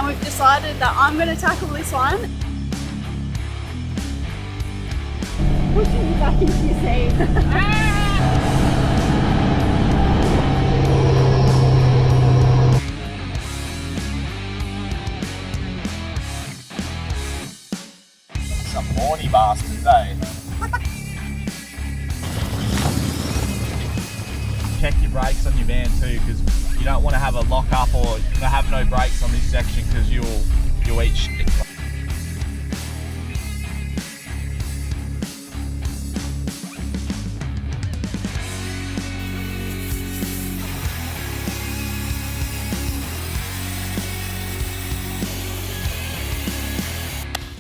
and we've decided that I'm going to tackle this one. Pushing you back into your seat. Some horny bastards, eh? Check your brakes on your van too, because you don't want to have a lock up or have no brakes on this section, because you'll eat shit.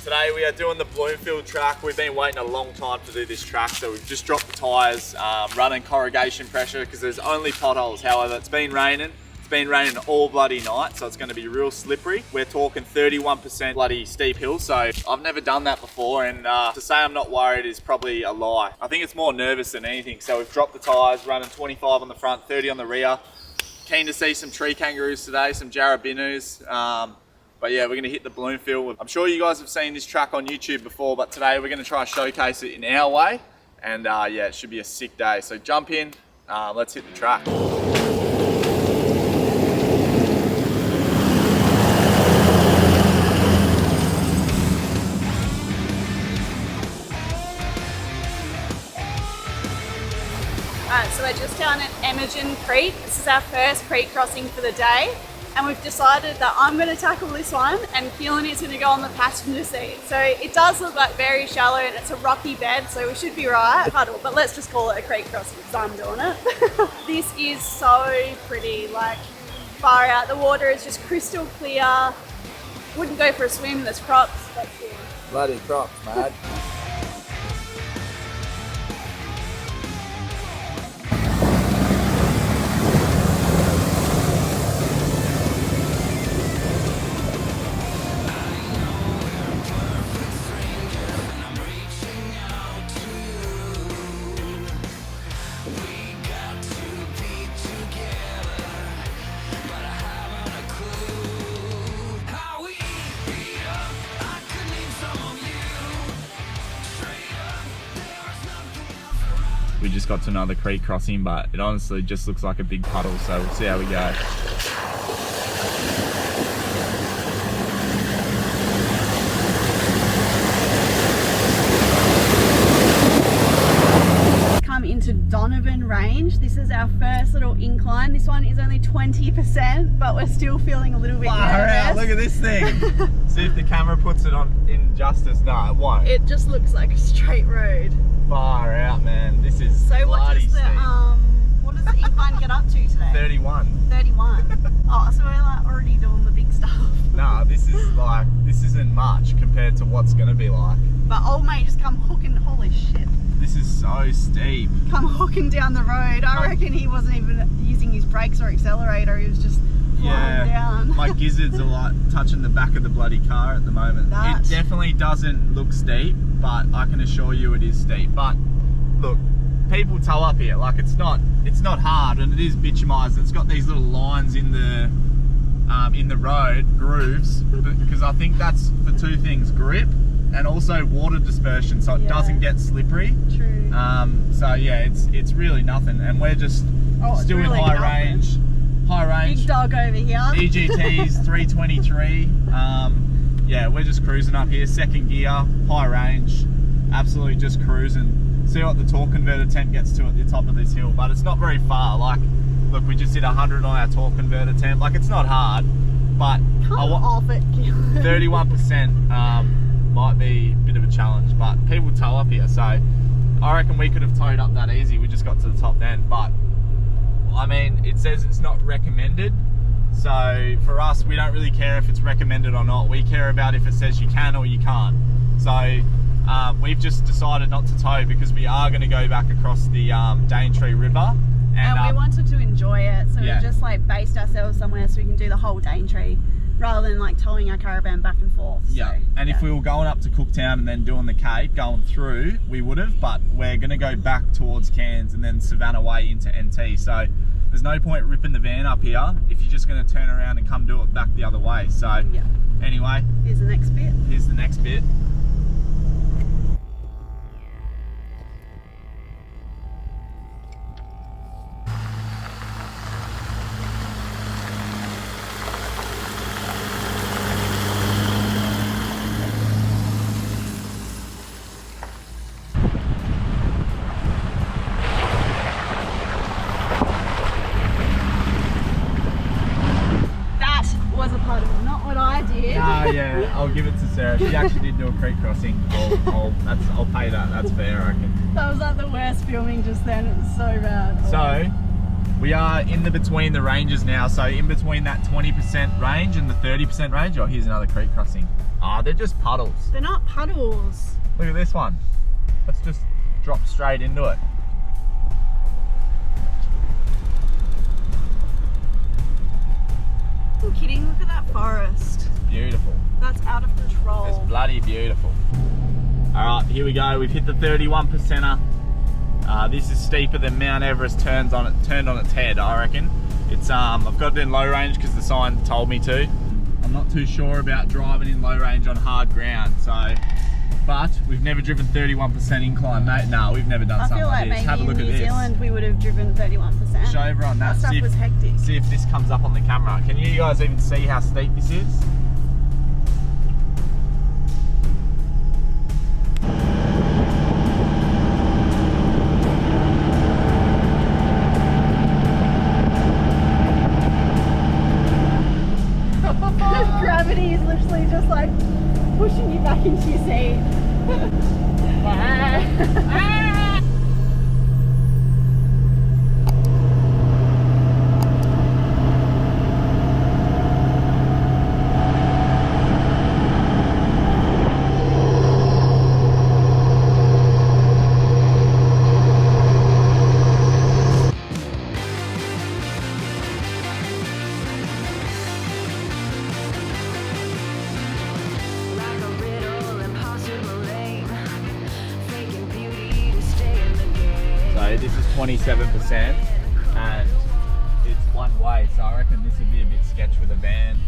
Today we are doing the Bloomfield track. We've been waiting a long time to do this track, so we've just dropped the tyres, running corrugation pressure because there's only potholes. However, it's been raining. It's been raining all bloody night, so it's going to be real slippery. We're talking 31% bloody steep hills, so I've never done that before, and to say I'm not worried is probably a lie. I think it's more nervous than anything. So we've dropped the tyres, running 25 on the front, 30 on the rear. Keen to see some tree kangaroos today, some jarrabinus. But yeah, we're going to hit the Bloomfield. I'm sure you guys have seen this track on YouTube before, but today we're going to try and showcase it in our way. And yeah, it should be a sick day. So jump in, let's hit the track. Alright, so we're just down at Imogen Creek. This is our first creek crossing for the day. And we've decided that I'm going to tackle this one and Keelan is going to go on the passenger seat. So it does look like very shallow and it's a rocky bed, so we should be right. Puddle, but let's just call it a creek crossing because I'm doing it. This is so pretty, like far out. The water is just crystal clear. Wouldn't go for a swim, there's crocs. That's cool. Bloody crocs, mate. We just got to another creek crossing, but it honestly just looks like a big puddle, so we'll see how we go. Come into Donovan Range. This is our first little incline. This one is only 20%, but we're still feeling a little bit nervous. Look at this thing. See if the camera puts it on in justice. No, it won't. It just looks like a straight road. Far out, man. This is So what bloody does the steep. what does the incline get up to today? 31. 31. Oh, so we're like already doing the big stuff. Nah, this isn't much compared to what's gonna be like. But old mate just come hooking. Holy shit! This is so steep. Come hooking down the road. I reckon he wasn't even using his brakes or accelerator. He was just flying down. My gizzards are like touching the back of the bloody car at the moment. It definitely doesn't look steep, but I can assure you it is steep. But look, people tow up here. Like it's not hard, and it is bitumized. It's got these little lines in the road, grooves, because I think that's for two things: grip and also water dispersion, so it doesn't get slippery. True. So yeah, it's really nothing, and we're just still really in high range. Big dog over here. EGT's 323. Yeah, we're just cruising up here, second gear, high range, absolutely just cruising. See what the torque converter temp gets to at the top of this hill, but it's not very far. Like, look, we just did 100 on our torque converter temp. Like, it's not hard, but Come off it, 31% might be a bit of a challenge, but people tow up here, so I reckon we could have towed up that easy. We just got to the top then, but I mean, it says it's not recommended, so for us, we don't really care if it's recommended or not. We care about if it says you can or you can't. So we've just decided not to tow because we are going to go back across the Daintree River. And we wanted to enjoy it, so we just like based ourselves somewhere so we can do the whole Daintree rather than like towing our caravan back and forth. Yeah, and if we were going up to Cooktown and then doing the Cape, going through, we would have, but we're going to go back towards Cairns and then Savannah Way into NT. So there's no point ripping the van up here if you're just going to turn around and come do it back the other way. So Yeah. anyway, Here's the next bit. here's the next bit. That was a puddle, not what I did. Yeah, I'll give it to Sarah. She actually did do a creek crossing. I'll pay that. That's fair, I reckon. That was like the worst filming just then. It was so bad. So we are in the between the ranges now. So in between that 20% range and the 30% range. Oh, here's another creek crossing. Ah, they're just puddles. They're not puddles. Look at this one. Let's just drop straight into it. I'm kidding, look at that forest. Beautiful. That's out of control. It's bloody beautiful. All right, here we go. We've hit the 31%er. This is steeper than Mount Everest turned on its head, I reckon. It's I've got it in low range because the sign told me to. I'm not too sure about driving in low range on hard ground, so. But we've never driven 31% incline, mate. No, we've never done something like this. Have a look at this. Maybe in New Zealand we would have driven 31%. Show everyone that. That stuff was hectic. See if this comes up on the camera. Can you guys even see how steep this is? Gravity is literally just like pushing you back into your seat. So this is 27% and it's one way, so I reckon this would be a bit sketch with a van.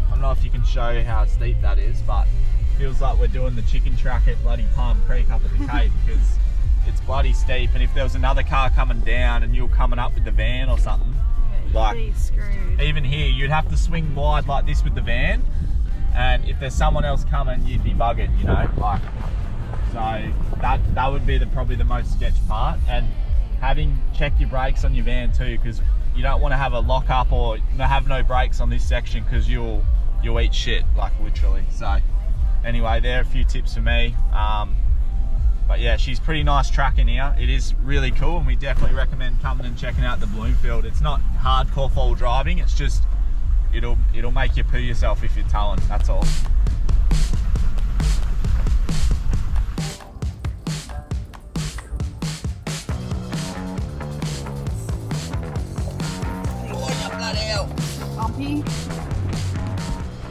I don't know if you can show how steep that is, but it feels like we're doing the chicken track at bloody Palm Creek up at the Cape because it's bloody steep, and if there was another car coming down and you're coming up with the van or something, like even here you'd have to swing wide like this with the van, and if there's someone else coming you'd be buggered, you know, like. So that would be probably the most sketch part, and check your brakes on your van too, because you don't want to have a lock up or have no brakes on this section because you'll eat shit, like literally. So anyway, there are a few tips for me. But yeah, she's pretty nice track in here. It is really cool, and we definitely recommend coming and checking out the Bloomfield. It's not hardcore fall driving, it's just it'll make you poo yourself if you're towing, that's all.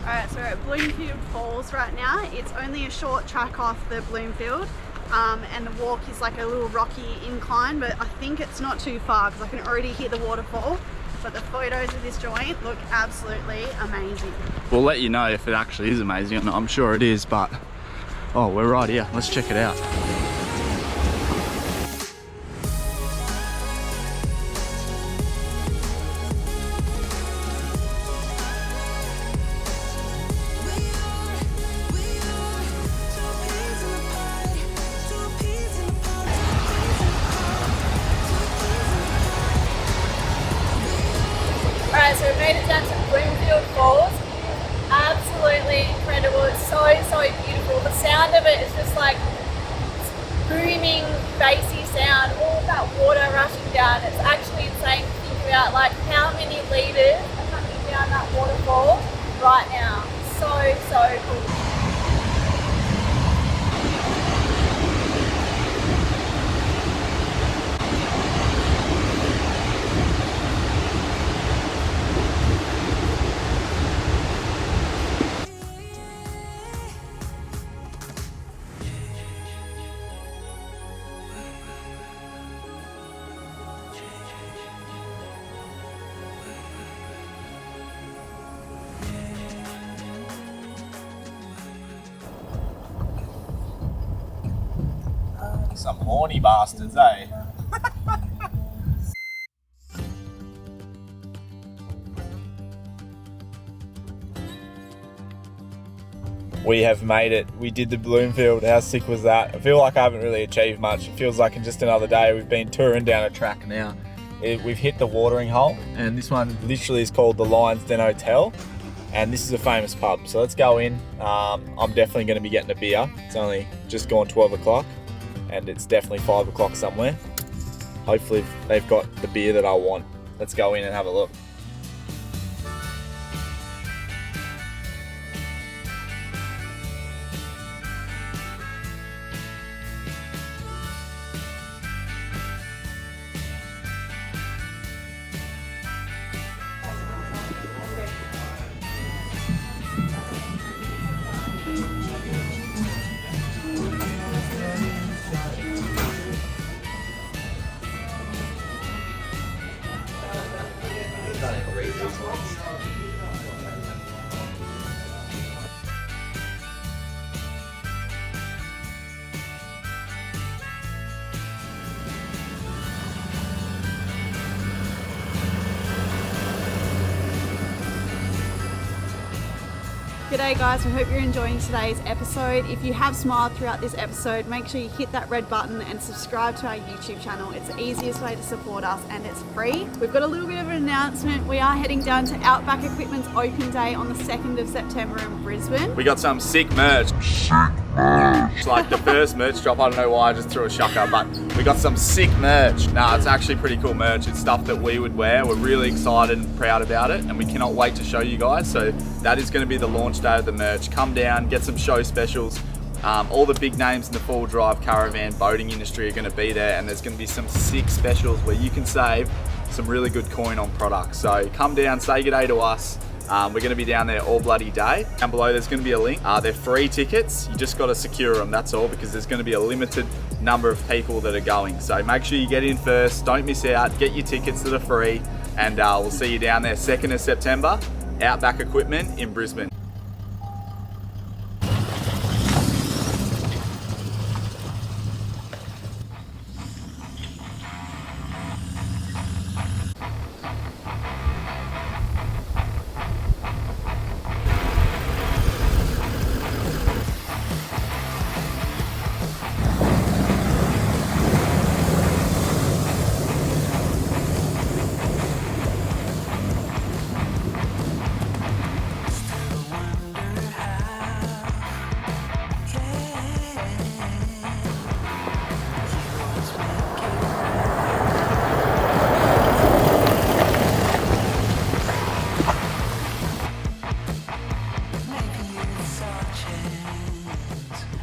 Alright, so we're at Bloomfield Falls right now. It's only a short track off the Bloomfield, and the walk is like a little rocky incline, but I think it's not too far because I can already hear the waterfall. But the photos of this joint look absolutely amazing. We'll let you know if it actually is amazing. I'm sure it is, but oh, we're right here. Let's check it out. Alright, so we made it down to Bloomfield Falls. Absolutely incredible. It's so beautiful. The sound of it is just like booming, bassy sound. All of that water rushing down. It's actually insane to think about like how many litres are coming down that waterfall right now. So cool. Some horny bastards, eh? We have made it. We did the Bloomfield. How sick was that? I feel like I haven't really achieved much. It feels like in just another day we've been touring down a track now. We've hit the watering hole, and this one literally is called the Lions Den Hotel, and this is a famous pub. So let's go in. I'm definitely going to be getting a beer. It's only just gone 12 o'clock, and it's definitely 5 o'clock somewhere. Hopefully they've got the beer that I want. Let's go in and have a look. G'day guys, we hope you're enjoying today's episode. If you have smiled throughout this episode, make sure you hit that red button and subscribe to our YouTube channel. It's the easiest way to support us and it's free. We've got a little bit of an announcement. We are heading down to Outback Equipment's open day on the 2nd of September in Brisbane. We got some sick merch. It's like the first merch drop. I don't know why I just threw a shocker, but we got some sick merch. Nah, it's actually pretty cool merch. It's stuff that we would wear. We're really excited and proud about it, and we cannot wait to show you guys. So that is going to be the launch day of the merch. Come down, get some show specials. All the big names in the four-wheel drive caravan boating industry are going to be there, and there's going to be some sick specials where you can save some really good coin on products. So come down, say good day to us. We're going to be down there all bloody day. Down below there's going to be a link. They're free tickets. You just got to secure them, that's all, because there's going to be a limited number of people that are going. So make sure you get in first, don't miss out, get your tickets that are free, and we'll see you down there 2nd of September, Outback Equipment in Brisbane.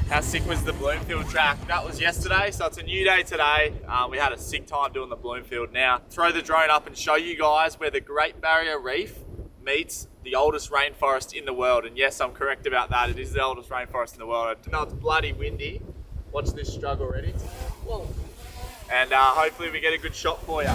How sick was the Bloomfield track? That was yesterday, so it's a new day today. We had a sick time doing the Bloomfield. Now, throw the drone up and show you guys where the Great Barrier Reef meets the oldest rainforest in the world. And yes, I'm correct about that. It is the oldest rainforest in the world. I know it's bloody windy. Watch this struggle, ready? Whoa. And hopefully we get a good shot for you.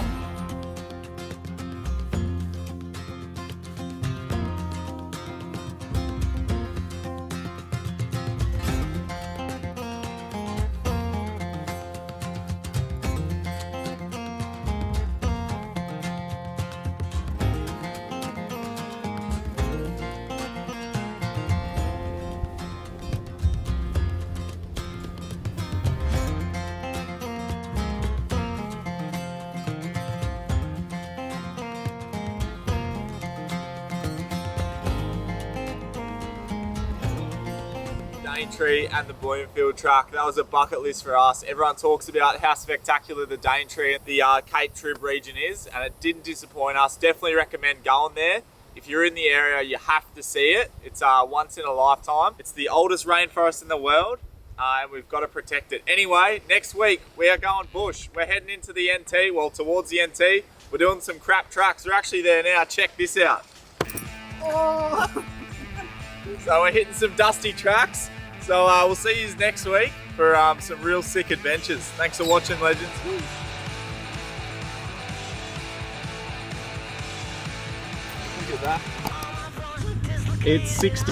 Daintree and the Bloomfield track. That was a bucket list for us. Everyone talks about how spectacular the Daintree and the Cape Trib region is, and it didn't disappoint us. Definitely recommend going there. If you're in the area, you have to see it. It's once in a lifetime. It's the oldest rainforest in the world, and we've got to protect it. Anyway, next week we are going bush. We're heading into the NT, well, towards the NT. We're doing some crap tracks. We're actually there now. Check this out. Oh. So we're hitting some dusty tracks. So we'll see you next week for some real sick adventures. Thanks for watching, legends. Look at that. It's 60.